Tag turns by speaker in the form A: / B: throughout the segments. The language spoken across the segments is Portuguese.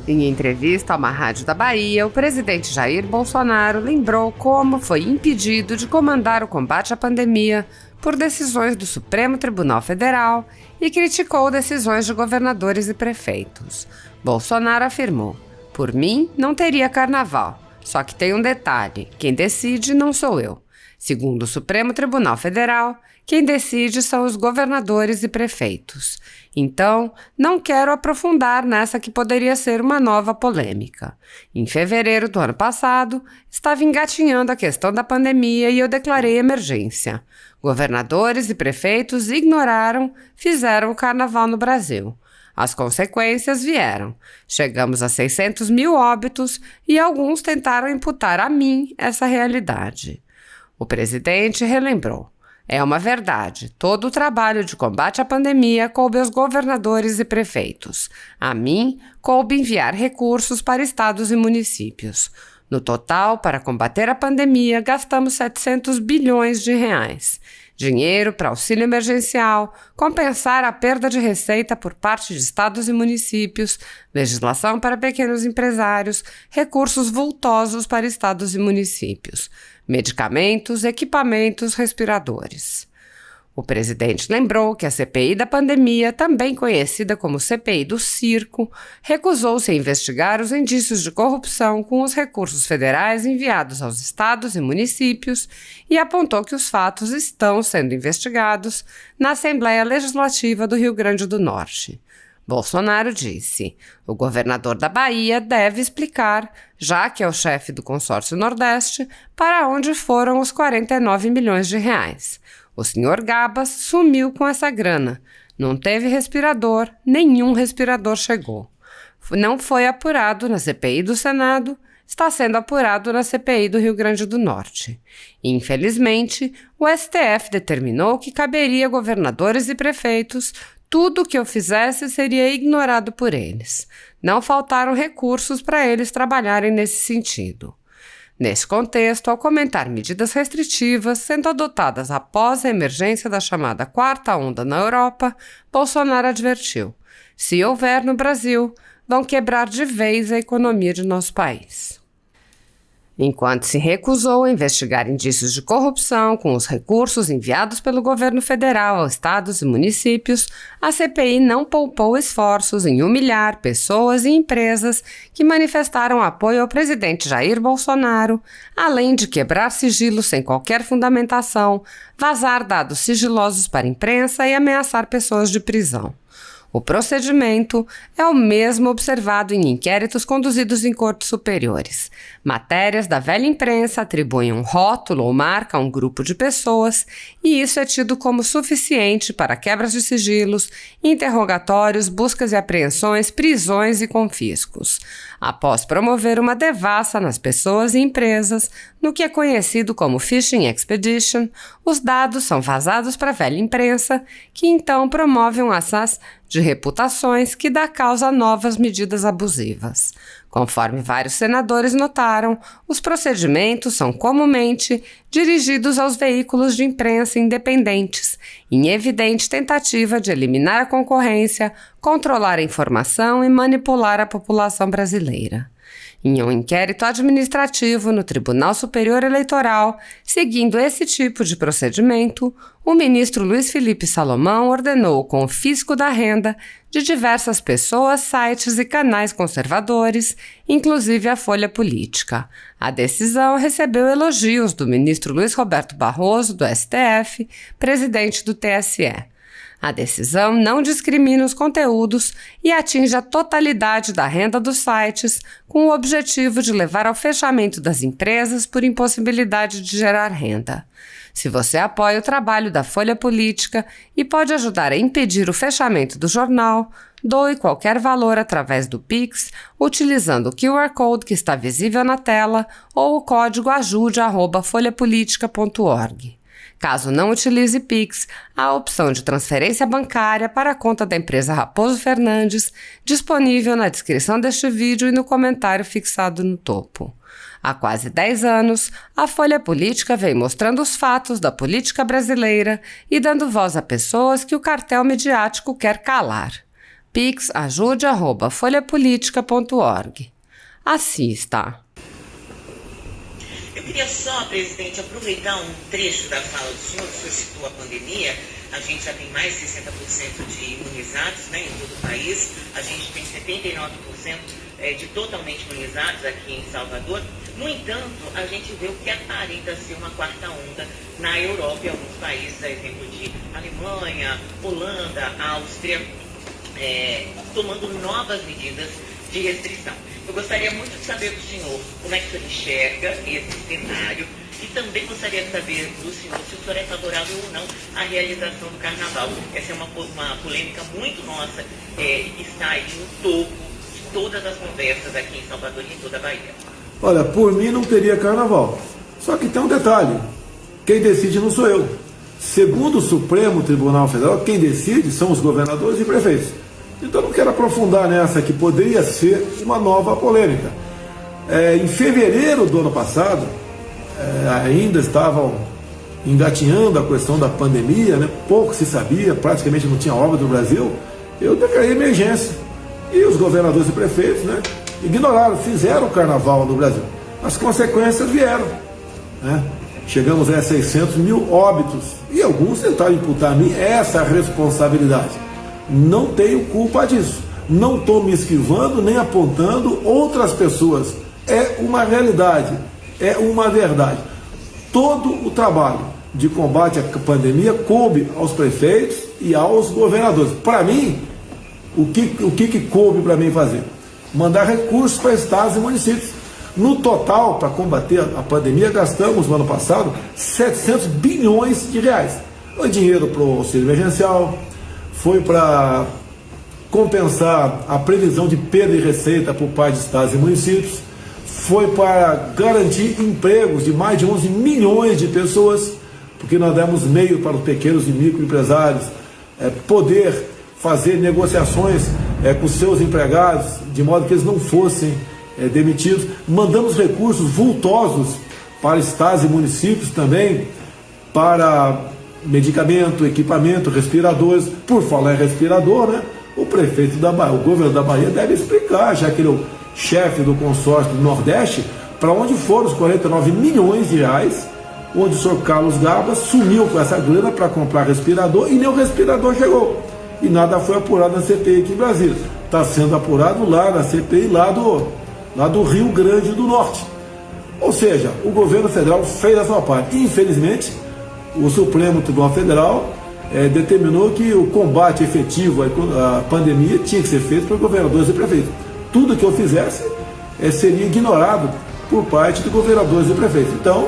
A: Em entrevista a uma rádio da Bahia, o presidente Jair Bolsonaro lembrou como foi impedido de comandar o combate à pandemia por decisões do Supremo Tribunal Federal e criticou decisões de governadores e prefeitos. Bolsonaro afirmou: "Por mim, não teria carnaval. Só que tem um detalhe: quem decide não sou eu. Segundo o Supremo Tribunal Federal, quem decide são os governadores e prefeitos. Então, não quero aprofundar nessa que poderia ser uma nova polêmica. Em fevereiro do ano passado, estava engatinhando a questão da pandemia e eu declarei emergência. Governadores e prefeitos ignoraram, fizeram o carnaval no Brasil. As consequências vieram. Chegamos a 600 mil óbitos e alguns tentaram imputar a mim essa realidade." O presidente relembrou: "É uma verdade, todo o trabalho de combate à pandemia coube aos governadores e prefeitos. A mim, coube enviar recursos para estados e municípios. No total, para combater a pandemia, gastamos 700 bilhões de reais. Dinheiro para auxílio emergencial, compensar a perda de receita por parte de estados e municípios, legislação para pequenos empresários, recursos vultosos para estados e municípios, medicamentos, equipamentos, respiradores." O presidente lembrou que a CPI da pandemia, também conhecida como CPI do circo, recusou-se a investigar os indícios de corrupção com os recursos federais enviados aos estados e municípios e apontou que os fatos estão sendo investigados na Assembleia Legislativa do Rio Grande do Norte. Bolsonaro disse: "O governador da Bahia deve explicar, já que é o chefe do consórcio Nordeste, para onde foram os 49 milhões de reais. O senhor Gabas sumiu com essa grana. Não teve respirador, nenhum respirador chegou. Não foi apurado na CPI do Senado, está sendo apurado na CPI do Rio Grande do Norte. Infelizmente, o STF determinou que caberia a governadores e prefeitos. Tudo o que eu fizesse seria ignorado por eles. Não faltaram recursos para eles trabalharem nesse sentido." Nesse contexto, ao comentar medidas restritivas sendo adotadas após a emergência da chamada quarta onda na Europa, Bolsonaro advertiu: "Se houver no Brasil, vão quebrar de vez a economia de nosso país." Enquanto se recusou a investigar indícios de corrupção com os recursos enviados pelo governo federal aos estados e municípios, a CPI não poupou esforços em humilhar pessoas e empresas que manifestaram apoio ao presidente Jair Bolsonaro, além de quebrar sigilos sem qualquer fundamentação, vazar dados sigilosos para a imprensa e ameaçar pessoas de prisão. O procedimento é o mesmo observado em inquéritos conduzidos em cortes superiores. Matérias da velha imprensa atribuem um rótulo ou marca a um grupo de pessoas e isso é tido como suficiente para quebras de sigilos, interrogatórios, buscas e apreensões, prisões e confiscos. Após promover uma devassa nas pessoas e empresas, no que é conhecido como Fishing Expedition, os dados são vazados para a velha imprensa, que então promove um assaz de reputações que dá causa a novas medidas abusivas. Conforme vários senadores notaram, os procedimentos são comumente dirigidos aos veículos de imprensa independentes, em evidente tentativa de eliminar a concorrência, controlar a informação e manipular a população brasileira. Em um inquérito administrativo no Tribunal Superior Eleitoral, seguindo esse tipo de procedimento, o ministro Luiz Felipe Salomão ordenou o confisco da renda de diversas pessoas, sites e canais conservadores, inclusive a Folha Política. A decisão recebeu elogios do ministro Luiz Roberto Barroso, do STF, presidente do TSE. A decisão não discrimina os conteúdos e atinge a totalidade da renda dos sites, com o objetivo de levar ao fechamento das empresas por impossibilidade de gerar renda. Se você apoia o trabalho da Folha Política e pode ajudar a impedir o fechamento do jornal, doe qualquer valor através do Pix, utilizando o QR Code que está visível na tela ou o código ajude@folhapolitica.org. Caso não utilize Pix, há a opção de transferência bancária para a conta da empresa Raposo Fernandes, disponível na descrição deste vídeo e no comentário fixado no topo. Há quase 10 anos, a Folha Política vem mostrando os fatos da política brasileira e dando voz a pessoas que o cartel midiático quer calar. pix@ajude@folhapolitica.org. Assim está.
B: Eu queria só, presidente, aproveitar um trecho da fala do senhor citou a pandemia. A gente já tem mais de 60% de imunizados, né, em todo o país. A gente tem 79% de totalmente imunizados aqui em Salvador. No entanto, a gente vê o que aparenta ser uma quarta onda na Europa e alguns países, a exemplo de Alemanha, Holanda, Áustria, tomando novas medidas de restrição. Eu gostaria muito de saber do senhor como é que o senhor enxerga esse cenário e também gostaria de saber do senhor se o senhor é favorável ou não à realização do carnaval. Essa é uma polêmica muito nossa e que está aí no topo de todas as conversas aqui em Salvador e em toda a Bahia.
C: Olha, por mim não teria carnaval. Só que tem um detalhe, quem decide não sou eu. Segundo o Supremo Tribunal Federal, quem decide são os governadores e prefeitos. Então não quero aprofundar nessa que poderia ser uma nova polêmica. Em fevereiro do ano passado, ainda estavam engatinhando a questão da pandemia, né? Pouco se sabia, praticamente não tinha obra no Brasil. Eu declarei emergência. E os governadores e prefeitos, né, ignoraram, fizeram o carnaval no Brasil. As consequências vieram, né? Chegamos a 600 mil óbitos. E alguns tentaram imputar a mim essa responsabilidade. Não tenho culpa disso. Não estou me esquivando nem apontando outras pessoas. É uma realidade, é uma verdade. Todo o trabalho de combate à pandemia coube aos prefeitos e aos governadores. Para mim, o que coube para mim fazer? Mandar recursos para estados e municípios. No total, para combater a pandemia, gastamos no ano passado 700 bilhões de reais. Foi dinheiro para o auxílio emergencial, foi para compensar a previsão de perda de receita por parte de estados e municípios, foi para garantir empregos de mais de 11 milhões de pessoas, porque nós demos meio para os pequenos e microempresários poder fazer negociações com seus empregados, de modo que eles não fossem demitidos. Mandamos recursos vultosos para estados e municípios também, para medicamento, equipamento, respiradores. Por falar em respirador, né, o prefeito da Bahia, o governo da Bahia deve explicar, já que ele é o chefe do consórcio do Nordeste, para onde foram os 49 milhões de reais, onde o senhor Carlos Gabas sumiu com essa grana para comprar respirador e nem o respirador chegou. E nada foi apurado na CPI aqui em Brasília. Está sendo apurado lá na CPI, lá do Rio Grande do Norte. Ou seja, o governo federal fez a sua parte. Infelizmente, o Supremo Tribunal Federal determinou que o combate efetivo à pandemia tinha que ser feito por governadores e prefeitos. Tudo que eu fizesse seria ignorado por parte de governadores e prefeitos. Então,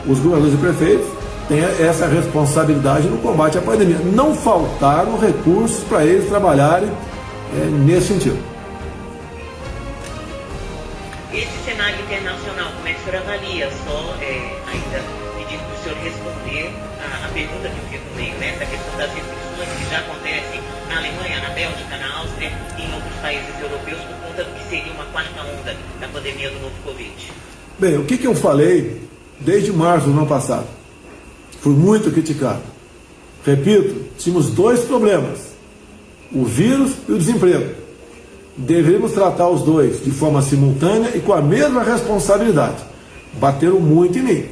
C: os governadores e prefeitos têm essa responsabilidade no combate à pandemia. Não faltaram recursos para eles trabalharem nesse sentido.
B: Esse cenário internacional, como é que o senhor avalia? Só ainda pedindo para o senhor responder a pergunta que eu fiz no meio, né? Essa questão das restrições que já acontecem na Alemanha, na Bélgica, na Áustria e em outros países europeus por conta do que seria uma quarta onda da pandemia do novo Covid.
C: Bem, o que eu falei desde março do ano passado? Fui muito criticado. Repito, tínhamos dois problemas: o vírus e o desemprego. Deveríamos tratar os dois de forma simultânea e com a mesma responsabilidade. Bateram muito em mim.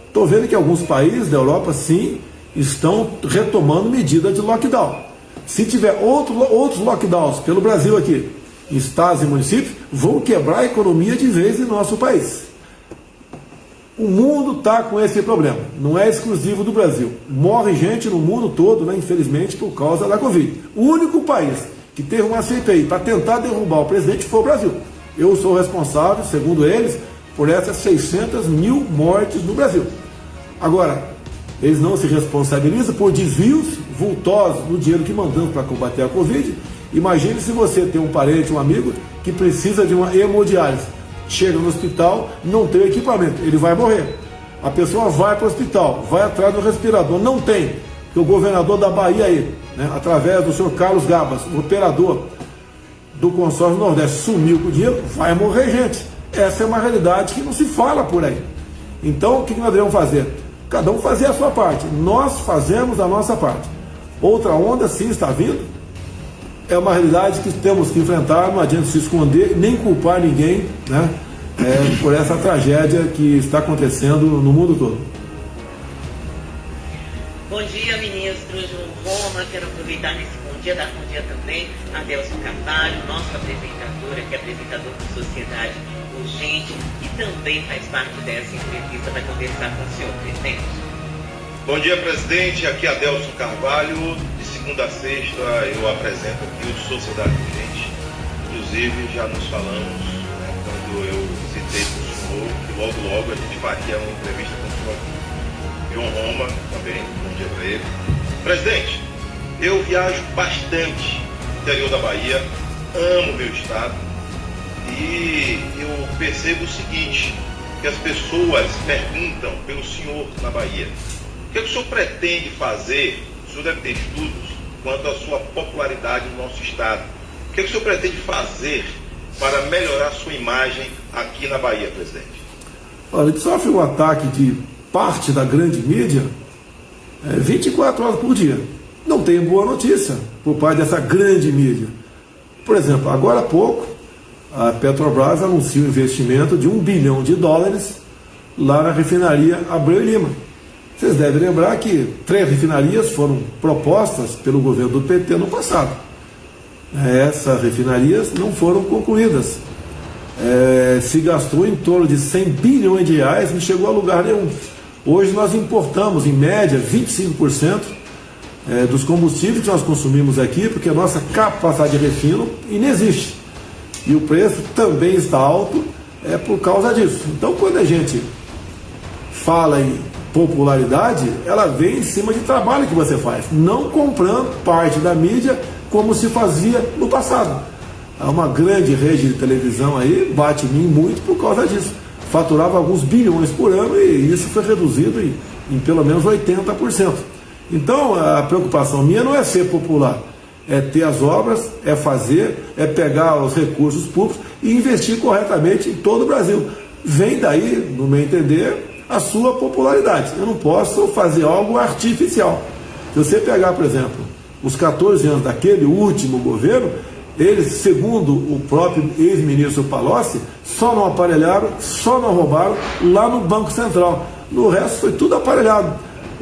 C: Estou vendo que alguns países da Europa, sim, estão retomando medidas de lockdown. Se tiver outros lockdowns pelo Brasil aqui, em estados e municípios, vão quebrar a economia de vez em nosso país. O mundo está com esse problema, não é exclusivo do Brasil. Morre gente no mundo todo, né, infelizmente, por causa da Covid. O único país que teve uma CPI para tentar derrubar o presidente foi o Brasil. Eu sou responsável, segundo eles, por essas 600 mil mortes no Brasil. Agora, eles não se responsabilizam por desvios vultosos no dinheiro que mandamos para combater a Covid. Imagine se você tem um parente, um amigo, que precisa de uma hemodiálise. Chega no hospital, não tem equipamento, ele vai morrer. A pessoa vai para o hospital, vai atrás do respirador, não tem, porque o governador da Bahia aí, né, através do senhor Carlos Gabas, o operador do consórcio Nordeste, sumiu com o dinheiro, vai morrer gente. Essa é uma realidade que não se fala por aí. Então, o que nós devemos fazer? Cada um fazer a sua parte. Nós fazemos a nossa parte. Outra onda sim está vindo. é uma realidade que temos que enfrentar, não adianta se esconder, nem culpar ninguém, né, por essa tragédia que está acontecendo no mundo todo.
B: Bom dia, ministro João Roma. Quero aproveitar nesse bom dia, dar bom dia também a Adelson Carvalho, nosso apresentadora, que é apresentador de Sociedade Urgente e também faz parte dessa entrevista para conversar com o senhor, presidente.
D: Bom dia, presidente. Aqui é Adelson Carvalho. De segunda a sexta eu apresento aqui o Sociedade Urgente. Inclusive já nos falamos, né, quando eu citei para o senhor que logo a gente faria uma entrevista com o senhor João Roma também. Bom dia para ele. Presidente, eu viajo bastante no interior da Bahia, amo meu estado e eu percebo o seguinte, que as pessoas perguntam pelo senhor na Bahia. O que o senhor pretende fazer? O senhor deve ter estudos quanto à sua popularidade no nosso estado. O que o senhor pretende fazer para melhorar a sua imagem aqui na Bahia, presidente?
C: Olha, a gente sofre um ataque de parte da grande mídia 24 horas por dia. Não tem boa notícia por parte dessa grande mídia. Por exemplo, agora há pouco, a Petrobras anunciou um investimento de $1 bilhão lá na refinaria Abreu e Lima. Vocês devem lembrar que 3 refinarias foram propostas pelo governo do PT no passado. Essas refinarias não foram concluídas. Se gastou em torno de R$100 bilhões, não chegou a lugar nenhum. Hoje nós importamos, em média, 25% dos combustíveis que nós consumimos aqui, porque a nossa capacidade de refino inexiste. E o preço também está alto por causa disso. Então, quando a gente fala em popularidade, ela vem em cima de trabalho que você faz, não comprando parte da mídia como se fazia no passado. Há uma grande rede de televisão aí, bate em mim muito por causa disso. Faturava alguns bilhões por ano e isso foi reduzido em pelo menos 80%. Então a preocupação minha não é ser popular, é ter as obras, é fazer, é pegar os recursos públicos e investir corretamente em todo o Brasil. Vem daí, no meu entender, a sua popularidade. Eu não posso fazer algo artificial. Se você pegar, por exemplo, os 14 anos daquele último governo, eles, segundo o próprio ex-ministro Palocci, só não aparelharam, só não roubaram lá no Banco Central. No resto foi tudo aparelhado.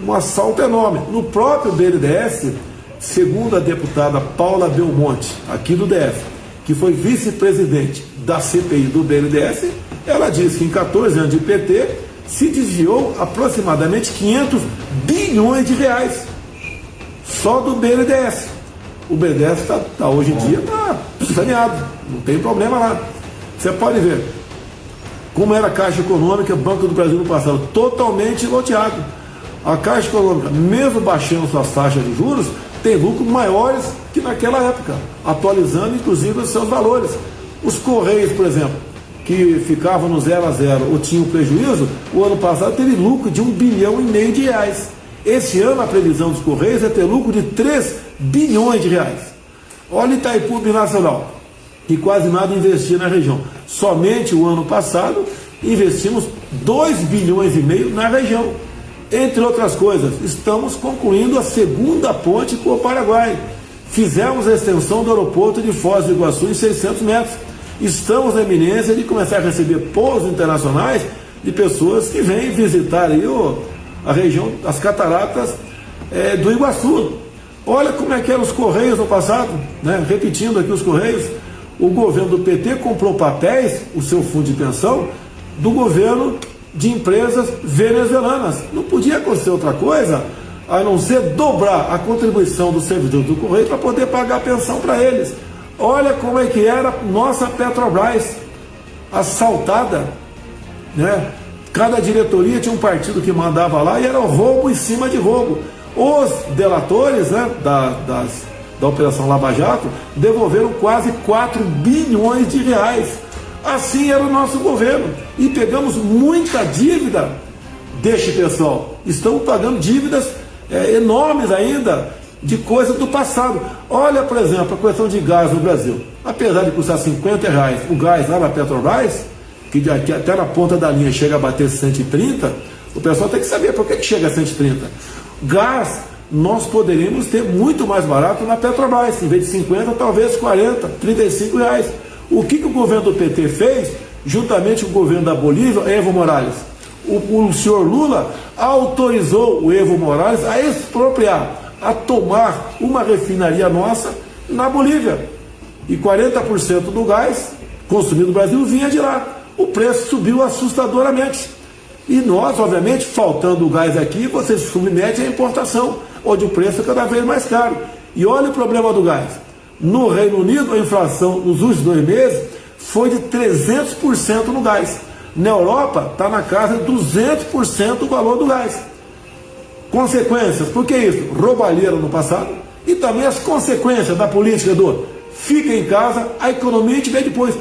C: Um assalto enorme. No próprio BNDES, segundo a deputada Paula Belmonte, aqui do DF, que foi vice-presidente da CPI do BNDES, ela disse que em 14 anos de PT se desviou aproximadamente R$500 bilhões só do BNDES. O BNDES está hoje em dia saneado, não tem problema lá. Você pode ver como era a Caixa Econômica, Banco do Brasil no passado, totalmente loteado. A Caixa Econômica, mesmo baixando suas taxas de juros, tem lucros maiores que naquela época, atualizando inclusive os seus valores. Os Correios, por exemplo, que ficavam no 0 a 0 ou tinham prejuízo, o ano passado teve lucro de R$1,5 bilhão. Esse ano a previsão dos Correios é ter lucro de R$3 bilhões. Olha Itaipu Binacional, que quase nada investia na região. Somente o ano passado investimos R$2,5 bilhões na região. Entre outras coisas, estamos concluindo a segunda ponte com o Paraguai. Fizemos a extensão do aeroporto de Foz do Iguaçu em 600 metros. Estamos na iminência de começar a receber pousos internacionais de pessoas que vêm visitar aí a região, as cataratas do Iguaçu. Olha como é que eram os Correios no passado, né? Repetindo aqui os Correios, o governo do PT comprou papéis, o seu fundo de pensão, do governo de empresas venezuelanas. Não podia acontecer outra coisa a não ser dobrar a contribuição dos servidores do Correio para poder pagar a pensão para eles. Olha como é que era nossa Petrobras, assaltada, né? Cada diretoria tinha um partido que mandava lá e era roubo em cima de roubo. Os delatores, né, da Operação Lava Jato devolveram quase R$4 bilhões. Assim era o nosso governo. E pegamos muita dívida deste pessoal. Estamos pagando dívidas enormes ainda de coisas do passado. Olha, por exemplo, a questão de gás no Brasil. Apesar de custar R$50 o gás lá na Petrobras, que até na ponta da linha chega a bater 130, o pessoal tem que saber por que chega a 130. Gás nós poderíamos ter muito mais barato na Petrobras, em vez de 50, talvez 40, 35 reais. O que o governo do PT fez, juntamente com o governo da Bolívia, Evo Morales? O senhor Lula autorizou o Evo Morales a expropriar, a tomar uma refinaria nossa na Bolívia. E 40% do gás consumido no Brasil vinha de lá. O preço subiu assustadoramente. E nós, obviamente, faltando o gás aqui, você se submete à importação, onde o preço é cada vez mais caro. E olha o problema do gás. No Reino Unido, a inflação nos últimos 2 meses foi de 300% no gás. Na Europa, está na casa de 200% o valor do gás. Consequências, por que isso? Roubalheira no passado, e também as consequências da política do fica em casa, a economia a gente vê depois.